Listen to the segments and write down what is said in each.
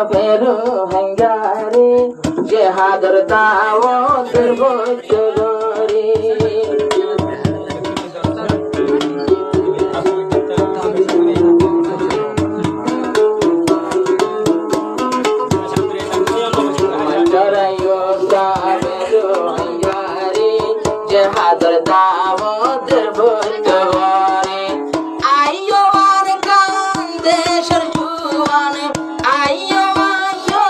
বেরো হঙ্গারে জেহাদর দাওয়াতের বছরে জরাইও বেরো হঙ্গারে জেহাদর দাওয়াতের বছরে আইয়ো আর গান দেশের জুয়ানে আইয়ো আইয়ো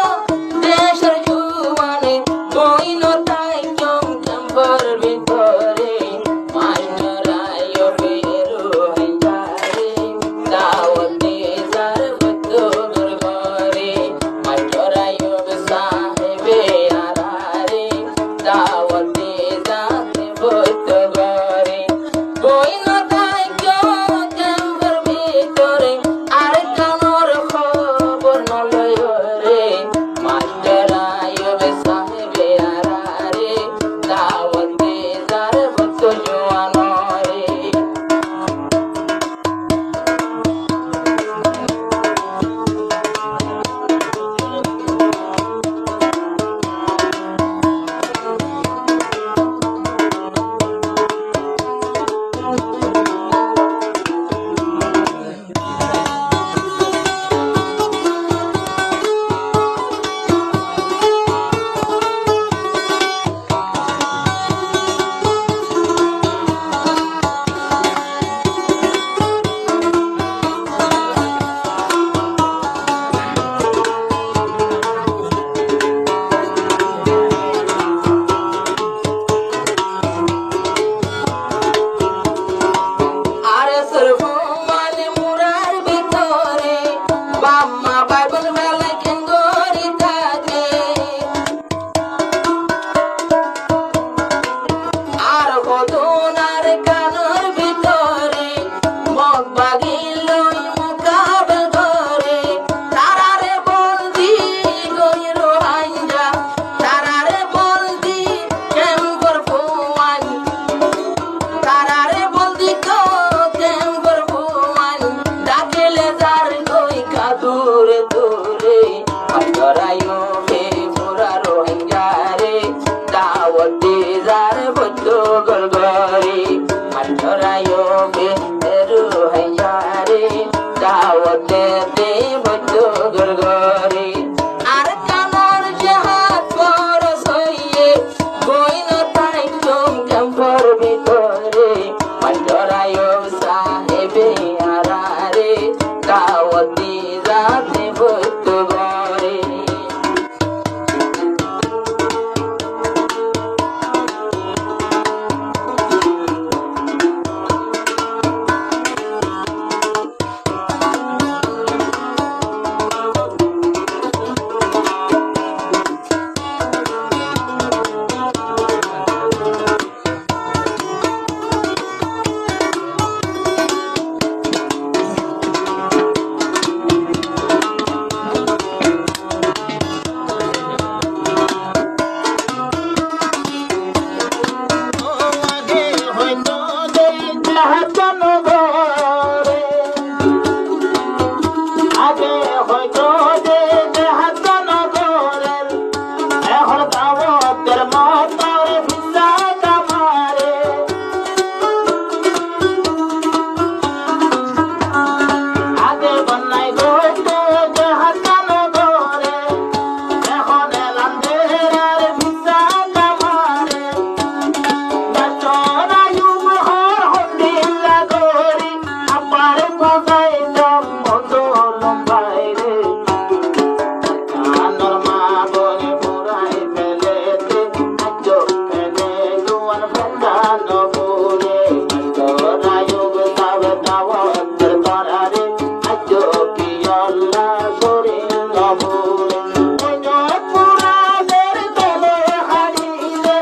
দেশের জুয়ানে কইনো তাই ক্যাম্পের ভিতরে মাস্টার আইয়ো বেরো হইয়ারে দাওয়াতে যার বদর ঘরে মাস্টার আইয়ো সাহেবে আরারে দাওয়াতে যাতে বদর ঘরে কইনো তাই ক্যাম্পের ভিতরে আর কানোর খবর নলয় রে মাস্টার আইয়ো সাহেবে আরারে দাওয়াতে যার বদর জওয়ানরে আরে সর্বমানে মুরার ভিতরে বাম্মা বাইবেল মেলায় কেঙ্গরি থাকে আর কদনার কানের ভিতরে মগ বাগিল মুকাবেল করে তারারে বন্দি গইর আইঞ্জা তারারে বন্দি কেঙ্গর ফুয়ান তারারে বন্দি কেঙ্গর ফুয়ান ডাকেলে যার কই কাদুরে দূরে আইয়ো বে মুরা রোহিঙ্গারে দাওয়াতে যার বদর ঘরে আইয়ো বে রোহিঙ্গারে দাওয়াতে দে বদর ঘরে আর কানোর জাহাজ পরশ হইয়ে কইনো তাই ক্যাম্পের ভিতরে আইয়ো সাহেবে আরারে দাওয়াতে যাতে বদর ঘরে আগে হয়তো যে হাসান গরের এখন দাওয়াতের মতর ভিসা কামারে আগে বন্যায় হয়তো যে হাসান গরে এখন এলান্দের ভিসা কামারে চড়ায়ুম হর হন্দিল্লা গরি আপার কোথায় দম বদলম বাইরে কানর মা বনে পুরাই ফেলেতে আজ ফেলে জোয়ান ফেলা নবুরে চড়ায়ুম তাবে দাওয়াতের করারে আজ কি আল্লাহ করে নবুরে পুরাদের তলে হারিলে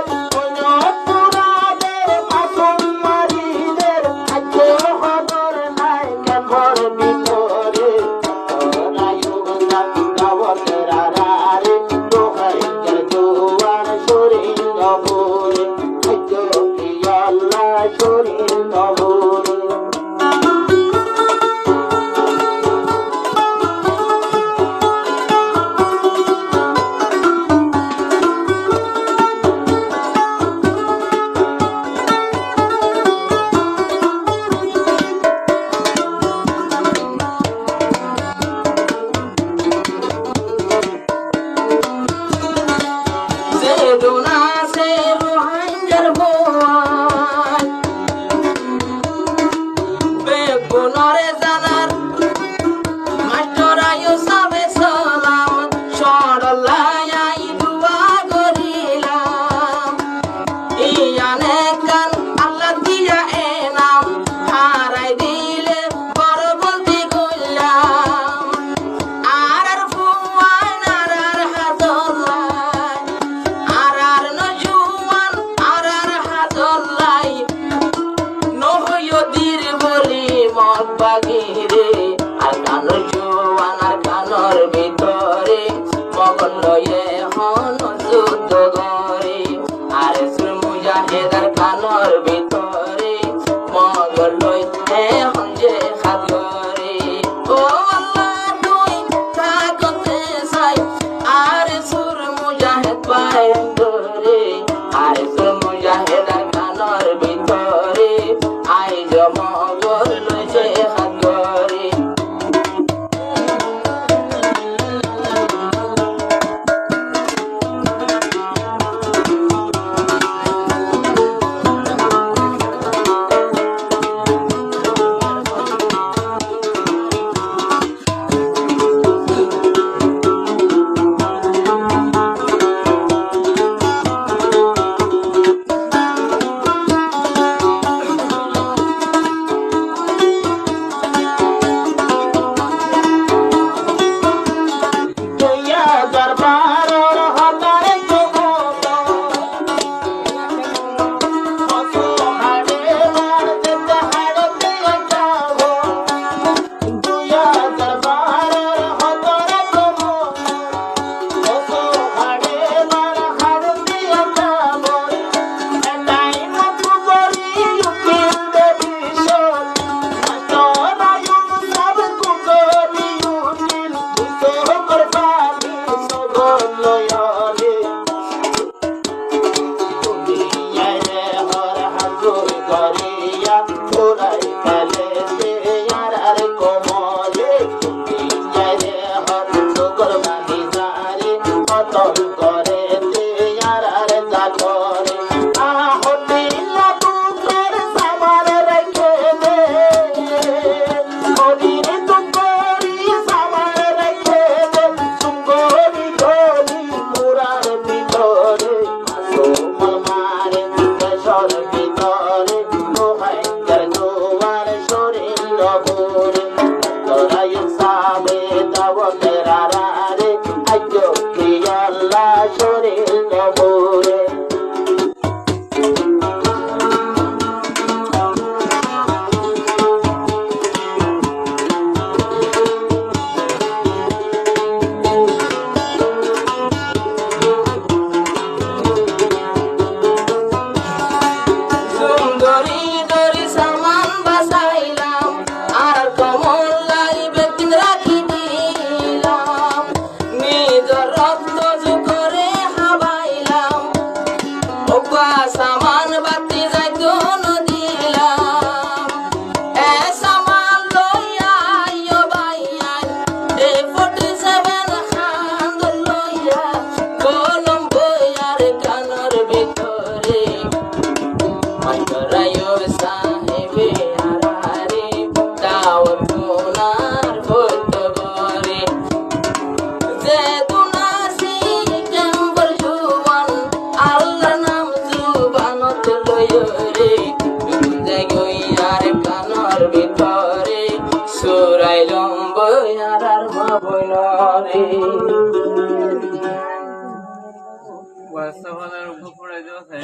পুরাদের মাসুম মারিদের আজ খবর নাই কেমর ভিতরে চড়ায়ুম দাওয়াতের আরারে রোহিঙ্গার জোয়ান শরীর নবুরে আজ কি আল্লাহ শরীর নবুরে বইনরে WhatsApp উপর পড়ে যাচ্ছে